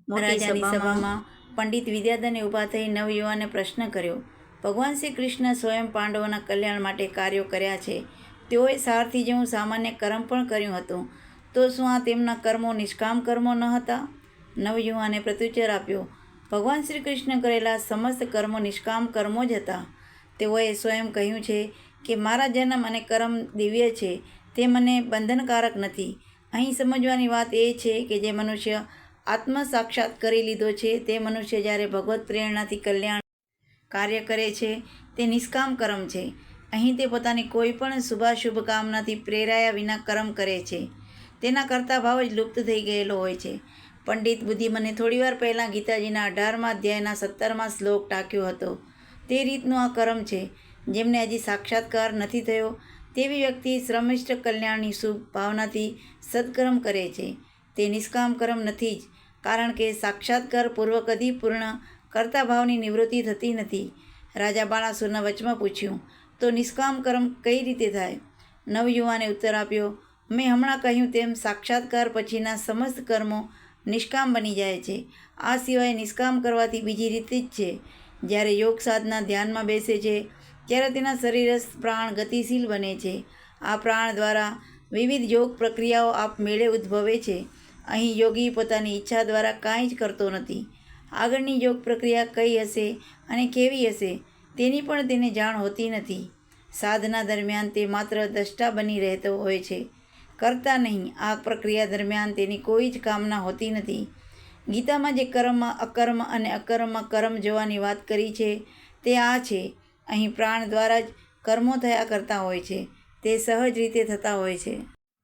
રાજાની સભામાં પંડિત વિદ્યાધને ઊભા થઈ નવયુવાને પ્રશ્ન કર્યો, ભગવાન શ્રી કૃષ્ણ સ્વયં પાંડવોના કલ્યાણ માટે કાર્યો કર્યા છે. તેઓએ સારથી જેવું સામાન્ય કર્મ પણ કર્યું હતું, તો શું આ તેમના કર્મો નિષ્કામ કર્મો ન હતા? નવયુવાને પ્રત્યુત્તર આપ્યો, ભગવાન શ્રી કૃષ્ણ કરેલા સમસ્ત કર્મો નિષ્કામ કર્મો જ હતા. તેઓએ સ્વયં કહ્યું છે કે મારા જન્મ અને કર્મ દિવ્ય છે, તે મને બંધનકારક નથી. અહીં સમજવાની વાત એ છે કે જે મનુષ્ય આત્મ સાક્ષાત કરી લીધો છે તે મનુષ્ય જ્યારે ભગવત પ્રેરણાથી કલ્યાણ કાર્ય કરે છે તે નિષ્કામ કર્મ છે. અહીં તે પોતાની કોઈ પણ શુભાશુભ કામનાથી પ્રેરાયા વિના કર્મ કરે છે. તેના કરતા ભાવ જ લુપ્ત થઈ ગયેલો હોય છે. પંડિત બુદ્ધિ મને થોડીવાર પહેલાં ગીતાજીના 18મા અધ્યાયના 17મા શ્લોક ટાંક્યો હતો. તે રીતનું આ કર્મ છે. જેમને હજી સાક્ષાત્કાર નથી થયો તેવી વ્યક્તિ શ્રમિષ્ઠ કલ્યાણની શુભ ભાવનાથી સત્કર્મ કરે છે. તે નિષ્કામ કર્મ નથી જ, કારણ કે સાક્ષાત્કાર પૂર્વક કદી પૂર્ણ કર્તા ભાવની નિવૃત્તિ થતી નથી. રાજા બાણાસુરના વચમાં પૂછ્યું, તો નિષ્કામ કર્મ કઈ રીતે થાય? નવયુવાને ઉત્તર આપ્યો, મેં હમણાં કહ્યું તેમ સાક્ષાત્કાર પછીના સમસ્ત કર્મો નિષ્કામ બની જાય છે. આ સિવાય નિષ્કામ કરવાથી બીજી રીત જ છે. જ્યારે યોગ સાધના ધ્યાનમાં બેસે છે ત્યારે તેના શરીરસ્થ પ્રાણ ગતિશીલ બને છે. આ પ્રાણ દ્વારા વિવિધ યોગ પ્રક્રિયાઓ આપમેળે ઉદ્ભવે છે. અહીં યોગી પોતાની ઈચ્છા દ્વારા કાંઈ જ કરતો નથી. આગળની યોગ પ્રક્રિયા કઈ હશે અને કેવી હશે તેની પણ તેને જાણ હોતી નથી. સાધના દરમિયાન તે માત્ર દ્રષ્ટા બની રહેતો હોય છે, કરતા નહીં. આ પ્રક્રિયા દરમિયાન તેની કોઈ જ કામના હોતી નથી. ગીતામાં જે કર્મ, અકર્મ અને અકર્મ કર્મ જોવાની વાત કરી છે તે આ છે. અહીં પ્રાણ દ્વારા જ કર્મો થયા કરતા હોય છે. તે સહજ રીતે થતા હોય છે.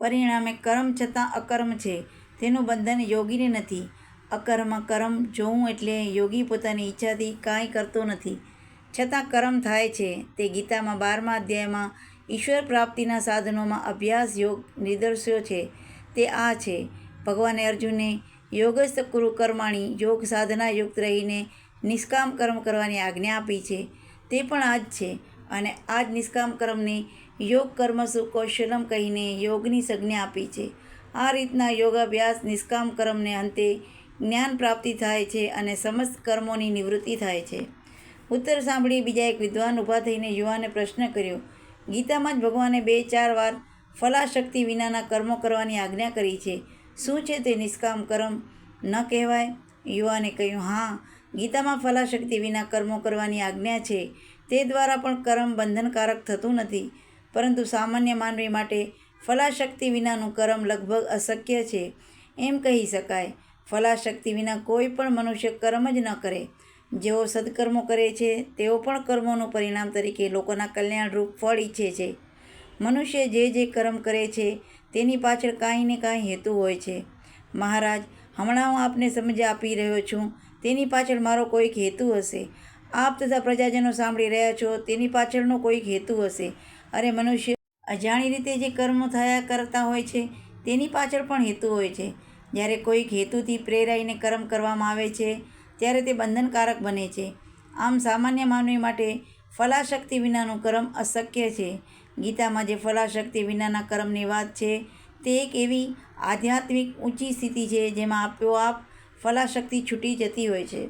પરિણામે કર્મ છતાં અકર્મ છે તેનું બંધન યોગીને નથી. અકર્મ કર્મ જોવું એટલે યોગી પોતાની ઈચ્છાથી કાંઈ કરતો નથી, છતાં કર્મ થાય છે. તે ગીતામાં 12મા અધ્યાયમાં ઈશ્વર પ્રાપ્તિના સાધનોમાં અભ્યાસ યોગ નિર્દેશ્યો છે તે આ છે. ભગવાને અર્જુનને યોગસ્થ કુરુ કર્માણી યોગ સાધના યુક્ત રહીને નિષ્કામ કર્મ કરવાની આજ્ઞા આપી છે. તે પણ આ જ છે. અને આ જ નિષ્કામ કર્મને યોગ કર્મસુ કૌશલમ કહીને યોગની સંજ્ઞા આપી છે. આ રીતના યોગાભ્યાસ નિષ્કામ કર્મને અંતે જ્ઞાન પ્રાપ્તિ થાય છે અને સમસ્ત કર્મોની નિવૃત્તિ થાય છે. ઉત્તર સાંભળી બીજા એક વિદ્વાન ઊભા થઈને યુવાને પ્રશ્ન કર્યો, ગીતામાં જ ભગવાને 2-4 વાર ફલાશક્તિ વિનાના કર્મો કરવાની આજ્ઞા કરી છે. શું છે તે નિષ્કામ કર્મ ન કહેવાય? યુવાને કહ્યું, હા, ગીતામાં ફલાશક્તિ વિના કર્મો કરવાની આજ્ઞા છે. તે દ્વારા પણ કર્મ બંધનકારક થતું નથી. પરંતુ સામાન્ય માનવી માટે ફલાશક્તિ વિનાનું કર્મ લગભગ અશક્ય છે એમ કહી શકાય. ફલાશક્તિ વિના કોઈ પણ મનુષ્ય કર્મ જ ન કરે. જેઓ સદકર્મો કરે છે તેઓ પણ કર્મોનું પરિણામ તરીકે લોકોના કલ્યાણરૂપ ફળ ઈચ્છે છે. મનુષ્ય જે કર્મ કરે છે તેની પાછળ કાંઈ ને કાંઈ હેતુ હોય છે. મહારાજ, હમણાં હું આપને સમજ આપી રહ્યો છું તેની પાછળ મારો કોઈક હેતુ હશે. આપ તથા પ્રજાજનો સાંભળી રહ્યા છો તેની પાછળનો કોઈક હેતુ હશે. અરે મનુષ્ય અજાણી રીતે જે કર્મો થયા કરતા હોય છે તેની પાછળ પણ હેતુ હોય છે. જ્યારે કોઈક હેતુથી પ્રેરાઈને કર્મ કરવામાં આવે છે ત્યારે તે બંધનકારક બને છે. આમ સામાન્ય માનવી માટે ફલાશક્તિ વિનાનું કર્મ અશક્ય છે. ગીતામાં જે ફલાશક્તિ વિનાના કર્મની વાત છે તે એક એવી આધ્યાત્મિક ઊંચી સ્થિતિ છે જેમાં આપોઆપ ફલાશક્તિ છૂટી જતી હોય છે.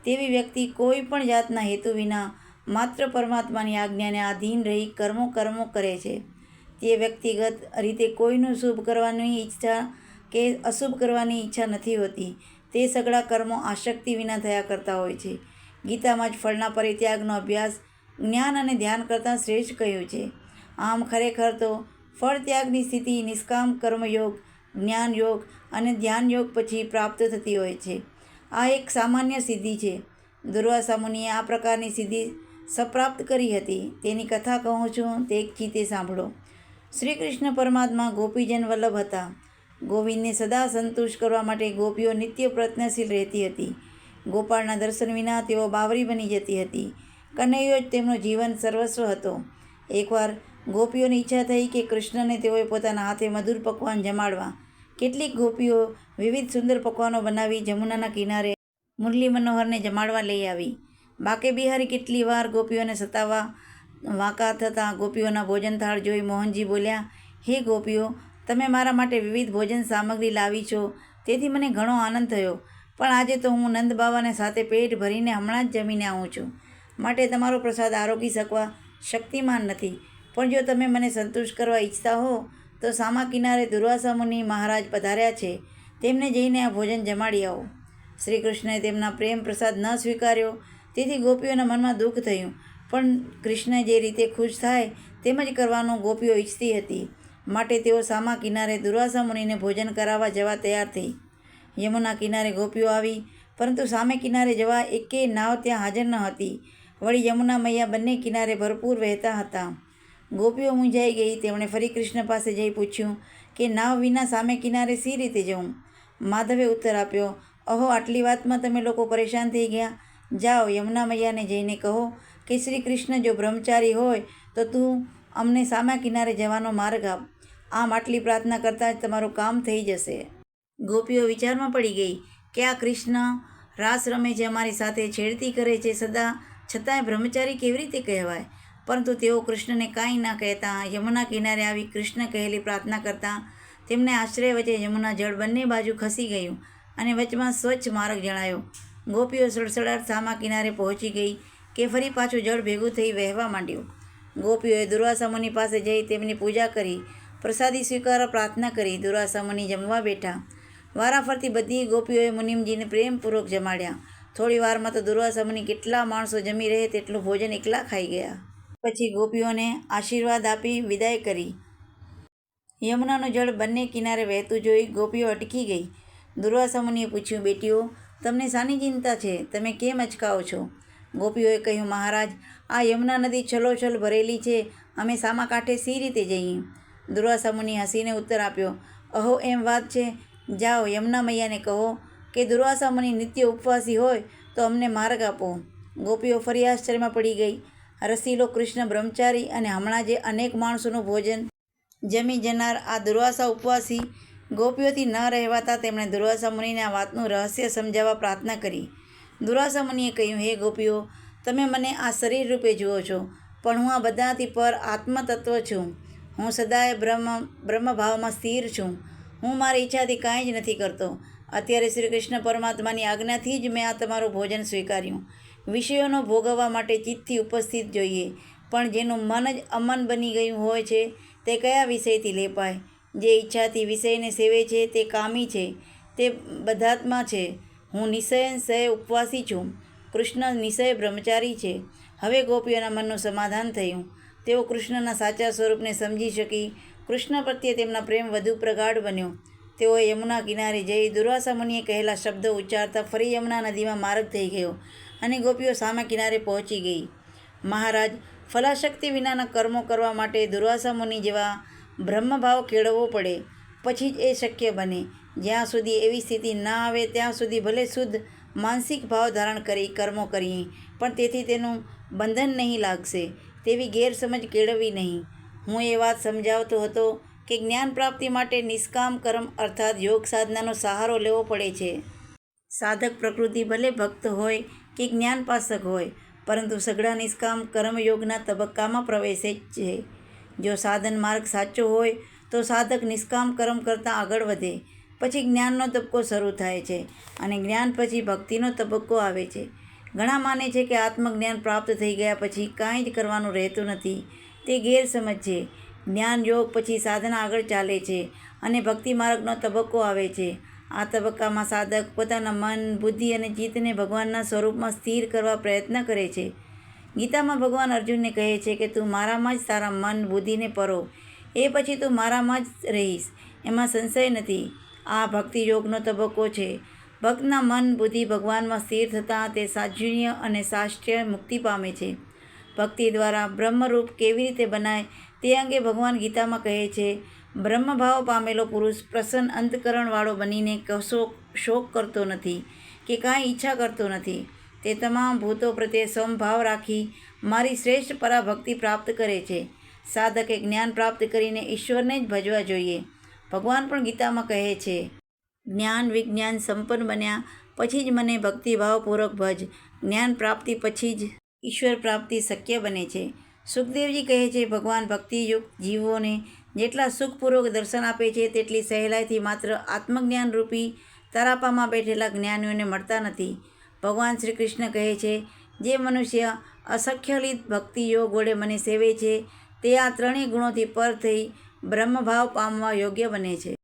તેવી વ્યક્તિ કોઈ પણ જાતના હેતુ વિના માત્ર પરમાત્માની આજ્ઞાને આધીન રહી કર્મો કરે છે. તે વ્યક્તિગત રીતે કોઈનું શુભ કરવાની ઈચ્છા કે અશુભ કરવાની ઈચ્છા નથી હોતી. તે સઘળા કર્મો આસક્તિ વિના થયા કરતા હોય છે. ગીતામાં જ ફળના પરિત્યાગનો અભ્યાસ જ્ઞાન અને ધ્યાન કરતાં શ્રેષ્ઠ કહ્યું છે. આમ ખરેખર તો ફળ ત્યાગની સ્થિતિ નિષ્કામ કર્મયોગ, જ્ઞાન યોગ અને ધ્યાન યોગ પછી પ્રાપ્ત થતી હોય છે. આ એક સામાન્ય સિદ્ધિ છે. દુર્વાસા મુનિએ આ પ્રકારની સિદ્ધિ સપ્રાપ્ત કરી હતી. તેની કથા કહું છું, તે એક ચિત્તે સાંભળો. શ્રી કૃષ્ણ પરમાત્મા ગોપીજન વલ્લભ હતા. ગોવિંદને સદા સંતુષ્ટ કરવા માટે ગોપીઓ નિત્ય પ્રયત્નશીલ રહેતી હતી. ગોપાળના દર્શન વિના તેઓ બાવરી બની જતી હતી. કનૈયો જ તેમનો જીવન સર્વસ્વ હતો. એકવાર ગોપીઓની ઈચ્છા થઈ કે કૃષ્ણને તેઓએ પોતાના હાથે મધુર પકવાન જમાડવા. કેટલીક ગોપીઓ વિવિધ સુંદર પકવાનો બનાવી જમુનાના કિનારે મુરલી મનોહરને જમાડવા લઈ આવી. બાકે બિહારી કેટલી વાર ગોપીઓને સતાવવા વાંકા થતાં ગોપીઓના ભોજન થાળ જોઈ મોહનજી બોલ્યા, હે ગોપીઓ, તમે મારા માટે વિવિધ ભોજન સામગ્રી લાવી છો તેથી મને ઘણો આનંદ થયો, પણ આજે તો હું નંદ બાવાને સાથે પેટ ભરીને હમણાં જ જમીને આવું છું, માટે તમારો પ્રસાદ આરોગી શકવા શક્તિમાન નથી. પણ જો તમે મને સંતુષ્ટ કરવા ઈચ્છતા હો તો સામા કિનારે દુર્વાસા મુનિ મહારાજ પધાર્યા છે, તેમને જઈને આ ભોજન જમાડી આવો. શ્રી કૃષ્ણએ તેમના પ્રેમ પ્રસાદ ન સ્વીકાર્યો, તેથી ગોપીઓના મનમાં દુઃખ થયું. પણ કૃષ્ણ જે રીતે ખુશ થાય તેમ જ કરવાનું ગોપીઓ ઈચ્છતી હતી, માટે તેઓ સામા કિનારે દુર્વાસા મુનિને ભોજન કરાવવા જવા તૈયાર થઈ. યમુના કિનારે ગોપીઓ આવી, પરંતુ સામે કિનારે જવા એકેય નાવ ત્યાં હાજર ન હતી. વળી યમુના મૈયા બંને કિનારે ભરપૂર વહેતા હતા. ગોપીઓ મૂંઝાઈ ગઈ. તેમણે ફરી કૃષ્ણ પાસે જઈ પૂછ્યું કે નાવ વિના સામે કિનારે સી રીતે જવું? માધવે ઉત્તર આપ્યો, અહો, આટલી વાતમાં તમે લોકો પરેશાન થઈ ગયા. જાઓ, યમુના મૈયાને જઈને કહો કે શ્રી કૃષ્ણ જો બ્રહ્મચારી હોય તો તું અમને સામા કિનારે જવાનો માર્ગ આપ. આમ આટલી પ્રાર્થના કરતાં જ તમારું કામ થઈ જશે. ગોપીઓ વિચારમાં પડી ગઈ કે આ કૃષ્ણ રાસ રમે છે, અમારી સાથે છેડતી કરે છે, છતાંય બ્રહ્મચારી કેવી રીતે કહેવાય? પરંતુ તેઓ કૃષ્ણને કાંઈ ન કહેતા યમુના કિનારે આવી કૃષ્ણ કહેલી પ્રાર્થના કરતાં તેમને આશ્ચર્ય વચ્ચે યમુના જળ બંને બાજુ ખસી ગયું અને વચમાં સ્વચ્છ માર્ગ જણાયો. ગોપીઓ સડસડાટ સામા કિનારે પહોંચી ગઈ કે ફરી પાછું જળ ભેગું થઈ વહેવા માંડ્યું. ગોપીઓએ દુર્વાસા મુનિ પાસે જઈ તેમની પૂજા કરી, પ્રસાદી સ્વીકારવા પ્રાર્થના કરી. દુર્વાસા મુનિ જમવા બેઠા. વારાફરતી બધી ગોપીઓએ મુનિમજીને પ્રેમપૂર્વક જમાડ્યા. થોડી વારમાં તો દુર્વાસા મુનિ કેટલા માણસો જમી રહે તેટલું ભોજન એકલા ખાઈ ગયા. પછી ગોપીઓને આશીર્વાદ આપી વિદાય કરી. યમુનાનું જળ બંને કિનારે વહેતું જોઈ ગોપીઓ અટકી ગઈ. દુર્વાસા મુનિએ પૂછ્યું, બેટીઓ, તમને શાની ચિંતા છે? તમે કેમ અચકાઓ છો? ગોપીઓએ કહ્યું, મહારાજ, આ યમુના નદી છલોછલ ભરેલી છે, અમે સામા કાંઠે સી રીતે જઈએ? દુર્વાસા મુનિ હસીને ઉત્તર આપ્યો, અહો, એમ વાત છે. જાઓ, યમુના મૈયાને કહો કે દુર્વાસા મુનિ નિત્ય ઉપવાસી હોય તો અમને માર્ગ આપો. ગોપીઓ ફરી આશ્ચર્યમાં પડી ગઈ. રસીલો કૃષ્ણ બ્રહ્મચારી અને હમણાં જે અનેક માણસોનું ભોજન જમી જનાર આ દુર્વાસા ઉપવાસી. ગોપીઓથી ન રહેવાતા તેમણે દુર્વાસા મુનિને આ વાતનું રહસ્ય સમજાવવા પ્રાર્થના કરી. દુર્વાસા મુનિએ કહ્યું, હે ગોપીઓ, તમે મને આ શરીર રૂપે જુઓ છો, પણ હું આ બધાથી પર આત્મતત્વ છું. હું સદાય બ્રહ્મભાવમાં સ્થિર છું. હું મારી ઈચ્છાથી કાંઈ જ નથી કરતો. અત્યારે શ્રી કૃષ્ણ પરમાત્માની આજ્ઞાથી જ મેં આ તમારું ભોજન સ્વીકાર્યું. વિષયોનો ભોગવવા માટે ચિત્તથી ઉપસ્થિત જોઈએ, પણ જેનું મન જ અમન બની ગયું હોય છે તે કયા વિષયથી લેપાય? જે ઈચ્છાથી વિષયને સેવે છે તે કામી છે, તે બધાત્મા છે. હું નિસંશય ઉપવાસી છું. કૃષ્ણ નિસય બ્રહ્મચારી છે. હવે ગોપીઓના મનનું સમાધાન થયું. તેઓ કૃષ્ણના સાચા સ્વરૂપને સમજી શકી. કૃષ્ણ પ્રત્યે તેમના પ્રેમ વધુ પ્રગાઢ બન્યો. તેઓએ યમુના કિનારે જઈ દુર્વાસા મુનિએ કહેલા શબ્દો ઉચ્ચારતા ફરી યમુના નદીમાં માર્ગ થઈ ગયો અને ગોપીઓ સામા કિનારે પહોંચી ગઈ. મહારાજ, ફલાશક્તિ વિનાના કર્મો કરવા માટે દુર્વાસા મુનિ જેવા બ્રહ્મભાવ કેળવવો પડે, પછી જ એ શક્ય બને. જ્યાં સુધી એવી સ્થિતિ ન આવે ત્યાં સુધી ભલે શુદ્ધ માનસિક ભાવ ધારણ કરી કર્મો કરીએ, પણ તેથી તેનું બંધન નહીં લાગશે તેવી ગેરસમજ કેળવવી નહીં. હું એ વાત સમજાવતો હતો કે જ્ઞાન પ્રાપ્તિ માટે નિષ્કામ કર્મ અર્થાત યોગ સાધનાનો સહારો લેવો પડે છે. સાધક પ્રકૃતિ ભલે ભક્ત હોય કે જ્ઞાનપાસક હોય, પરંતુ સઘળા નિષ્કામ કર્મયોગના તબક્કામાં પ્રવેશે જ છે. જો સાધન માર્ગ સાચો હોય તો સાધક નિષ્કામ કર્મ કરતાં આગળ વધે, પછી જ્ઞાનનો તબક્કો શરૂ થાય છે અને જ્ઞાન પછી ભક્તિનો તબક્કો આવે છે. ઘણા માને છે કે આત્મજ્ઞાન પ્રાપ્ત થઈ ગયા પછી કાંઈ જ કરવાનું રહેતું નથી. તે ગેરસમજ છે. જ્ઞાન યોગ પછી સાધના આગળ ચાલે છે અને ભક્તિ માર્ગનો તબક્કો આવે છે. આ તબક્કામાં સાધક પોતાના મન, બુદ્ધિ અને ચિત્તને ભગવાનના સ્વરૂપમાં સ્થિર કરવા પ્રયત્ન કરે છે. ગીતામાં ભગવાન અર્જુનને કહે છે કે તું મારામાં જ તારા મન, બુદ્ધિને પરો, એ પછી તું મારામાં જ રહીશ, એમાં સંશય નથી. આ ભક્તિ યોગનો તબક્કો છે. ભક્તના મન, બુદ્ધિ ભગવાનમાં સ્થિર થતાં તે સાજ્યુન્ય અને સાષ્ટ્ય મુક્તિ પામે છે. ભક્તિ દ્વારા બ્રહ્મરૂપ કેવી રીતે બનાય તે અંગે ભગવાન ગીતામાં કહે છે, બ્રહ્મભાવ પામેલો પુરુષ પ્રસન્ન અંતકરણવાળો બનીને કશો શોક કરતો નથી કે કાંઈ ઈચ્છા કરતો નથી. તે તમામ ભૂતો પ્રત્યે સમભાવ રાખી મારી શ્રેષ્ઠ પરાભક્તિ પ્રાપ્ત કરે છે. સાધકે જ્ઞાન પ્રાપ્ત કરીને ઈશ્વરને જ ભજવા જોઈએ. ભગવાન પણ ગીતામાં કહે છે, જ્ઞાન વિજ્ઞાન સંપન્ન બન્યા પછી જ મને ભક્તિભાવપૂર્વક ભજ. જ્ઞાન પ્રાપ્તિ પછી જ ઈશ્વર પ્રાપ્તિ શક્ય બને છે. સુખદેવજી કહે છે, ભગવાન ભક્તિયુક્ત જીવોને જેટલા સુખપૂર્વક દર્શન આપે છે તેટલી સહેલાઈથી માત્ર આત્મજ્ઞાનરૂપી તરાપામાં બેઠેલા જ્ઞાનીઓને મળતા નથી. ભગવાન શ્રી કૃષ્ણ કહે છે, જે મનુષ્ય અસંખ્યલિત ભક્તિ યોગ વડે મને સેવે છે તે આ ત્રણેય ગુણોથી પર થઈ બ્રહ્મભાવ પામવા યોગ્ય બને છે.